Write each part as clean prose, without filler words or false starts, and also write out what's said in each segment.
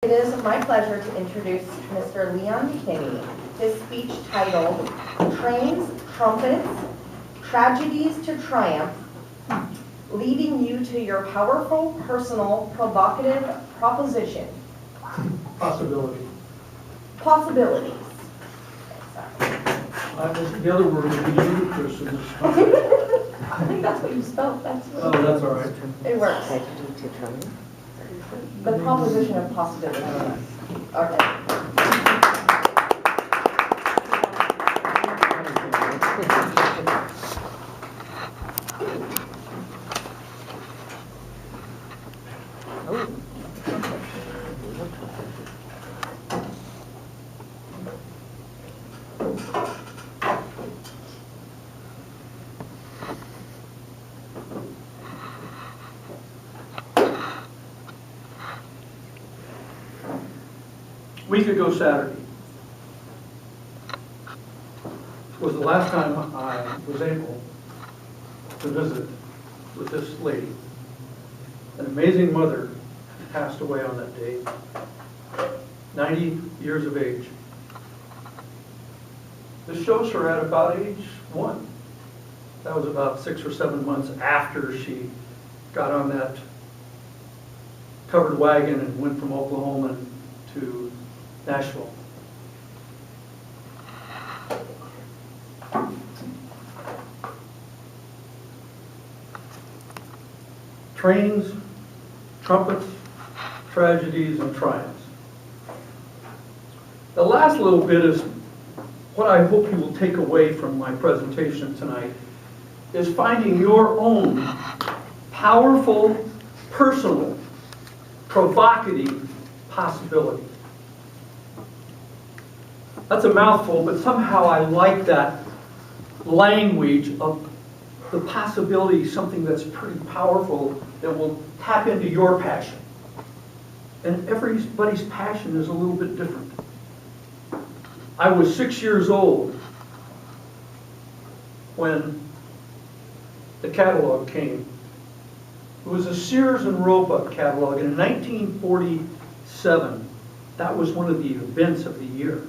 It is my pleasure to introduce Mr. Leon Kinney. His speech titled, Trains, Trumpets, Tragedies to Triumph, Leading You to Your Powerful, Personal, Provocative Proposition. Possibility. Possibilities. The other word would be ludicrous in this. I think that's what you spelled. Oh, that's all right. It works. The proposition of possibility. Okay. A week ago Saturday was the last time I was able to visit with this lady. An amazing mother passed away on that day, 90 years of age. This shows her at about age 1. That was about 6 or 7 months after she got on that covered wagon and went from Oklahoma to Nashville. Trains, trumpets, tragedies, and triumphs. The last little bit is what I hope you will take away from my presentation tonight, is finding your own powerful, personal, provocative possibility. That's a mouthful, but somehow I like that language of the possibility, something that's pretty powerful that will tap into your passion. And everybody's passion is a little bit different. I was 6 years old when the catalog came. It was a Sears and Roebuck catalog, and in 1947, that was one of the events of the year.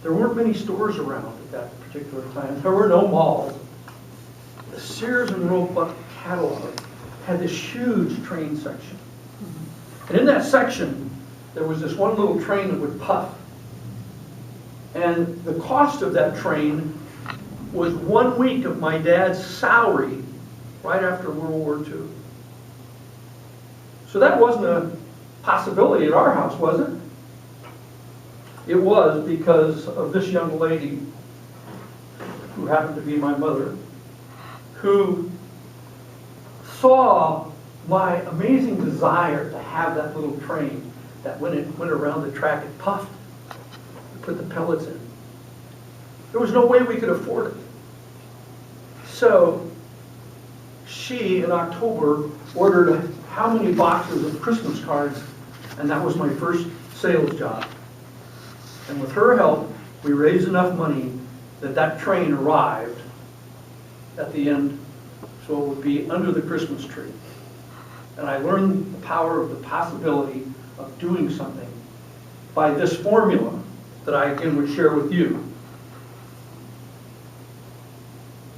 There weren't many stores around at that particular time. There were no malls. The Sears and Roebuck catalog had this huge train section. And in that section, there was this one little train that would puff. And the cost of that train was 1 week of my dad's salary right after World War II. So that wasn't a possibility at our house, was it? It was because of this young lady, who happened to be my mother, who saw my amazing desire to have that little train that when it went around the track, it puffed, put the pellets in. There was no way we could afford it. So she, in October, ordered how many boxes of Christmas cards, and that was my first sales job. And with her help, we raised enough money that that train arrived at the end, so it would be under the Christmas tree. And I learned the power of the possibility of doing something by this formula that I again would share with you.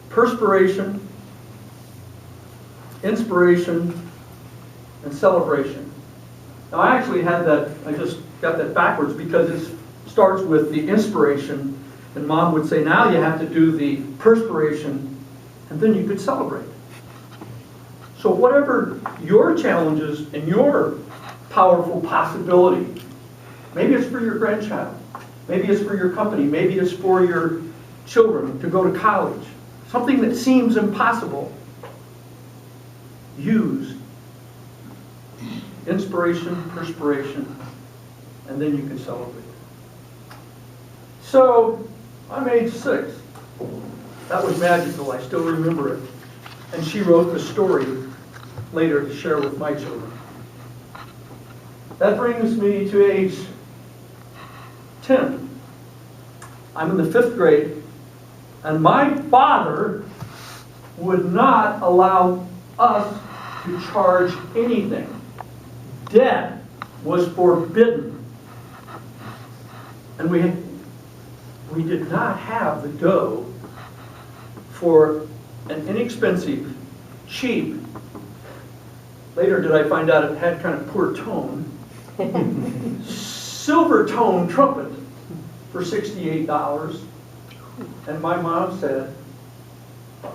Perspiration, inspiration, and celebration. Now I actually had that, I just got that backwards because it starts with the inspiration, and Mom would say, now you have to do the perspiration, and then you could celebrate. So whatever your challenges and your powerful possibility, maybe it's for your grandchild, maybe it's for your company, maybe it's for your children to go to college, something that seems impossible, use inspiration, perspiration, and then you can celebrate. So, I'm age 6. That was magical, I still remember it. And she wrote the story later to share with my children. That brings me to age 10. I'm in the 5th grade, and my father would not allow us to charge anything debt was forbidden. And we did not have the dough for an inexpensive, cheap, later did I find out it had kind of poor tone, silver tone trumpet for $68. And my mom said,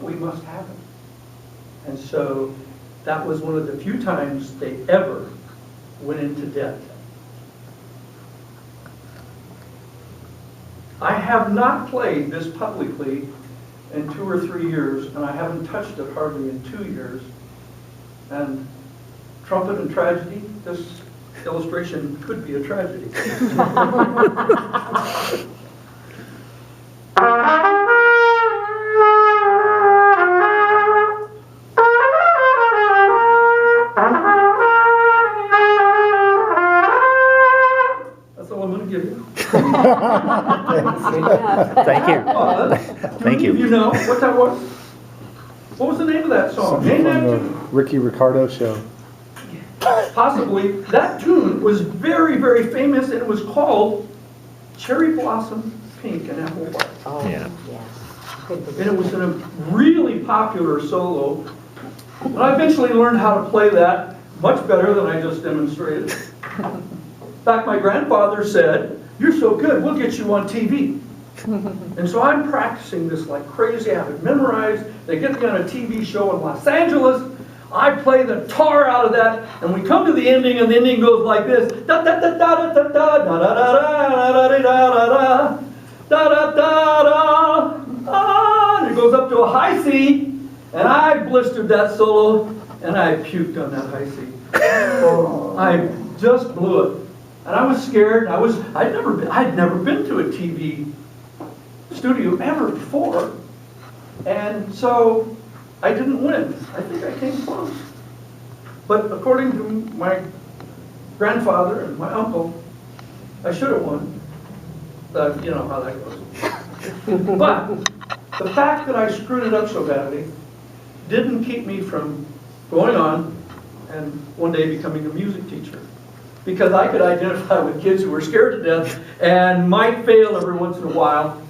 we must have it. And so that was one of the few times they ever went into debt. I have not played this publicly in 2 or 3 years, and I haven't touched it hardly in 2 years. And trumpet and tragedy, this illustration could be a tragedy. That's all I'm going to give you. Thank you. Thank you. You know what that was? What was the name of that song? Something Name that from the tune. Ricky Ricardo show. Possibly. That tune was very, very famous, and it was called Cherry Blossom Pink and Apple White. Oh, Yeah. yes. And it was in a really popular solo. And I eventually learned how to play that much better than I just demonstrated. In fact, my grandfather said, "You're so good, we'll get you on TV." And so I'm practicing this like crazy. I have it memorized. They get me on a TV show in Los Angeles. I play the tar out of that, and we come to the ending, and the ending goes like this: da da da da da da da da da da da da da da da da, and it goes up to a high C, and I blistered that solo, and I puked on that high C. I just blew it, and I was scared. I'd never been to a TV studio ever before, and so I didn't win. I think I came close. But according to my grandfather and my uncle, I should have won. You know how that goes. But the fact that I screwed it up so badly didn't keep me from going on and one day becoming a music teacher. Because I could identify with kids who were scared to death and might fail every once in a while.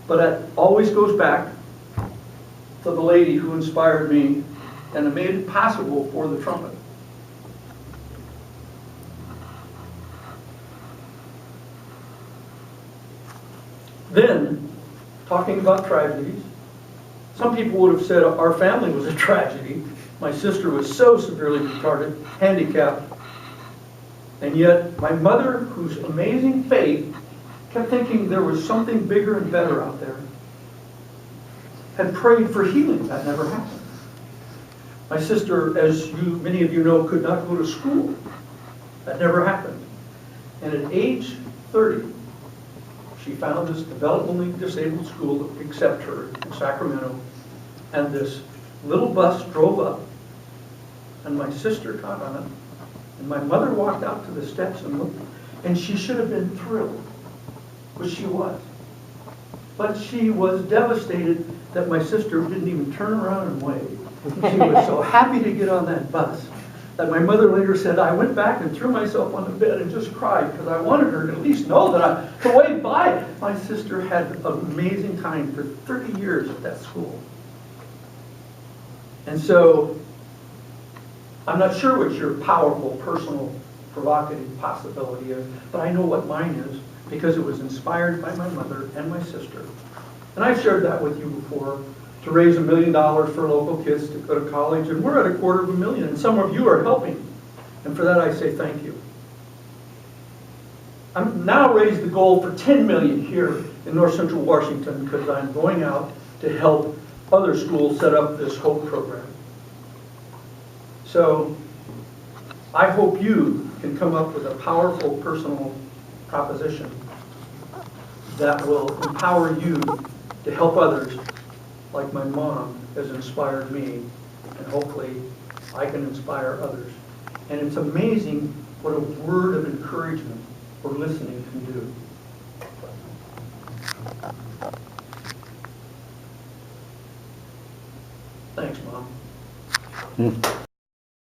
But it always goes back to the lady who inspired me and made it possible for the trumpet. Then, talking about tragedies, some people would have said our family was a tragedy. My sister was so severely retarded, handicapped, and yet my mother, whose amazing faith, kept thinking there was something bigger and better out there, had prayed for healing. That never happened. My sister, as many of you know, could not go to school. That never happened. And at age 30, she found this developmentally disabled school that would accept her in Sacramento. And this little bus drove up, and my sister got on it. And my mother walked out to the steps and looked, and she should have been thrilled, which she was. But she was devastated that my sister didn't even turn around and wave. She was so happy to get on that bus that my mother later said, I went back and threw myself on the bed and just cried because I wanted her to at least know that to wave by. My sister had an amazing time for 30 years at that school. And so, I'm not sure what your powerful, personal, provocative possibility is, but I know what mine is because it was inspired by my mother and my sister. And I've shared that with you before, to raise $1 million for local kids to go to college, and we're at $250,000, and some of you are helping. And for that I say thank you. I'm now raised the goal for $10 million here in North Central Washington because I'm going out to help other schools set up this HOPE program. So I hope you can come up with a powerful personal proposition that will empower you to help others like my mom has inspired me, and hopefully I can inspire others. And it's amazing what a word of encouragement or listening can do. Thanks, Mom.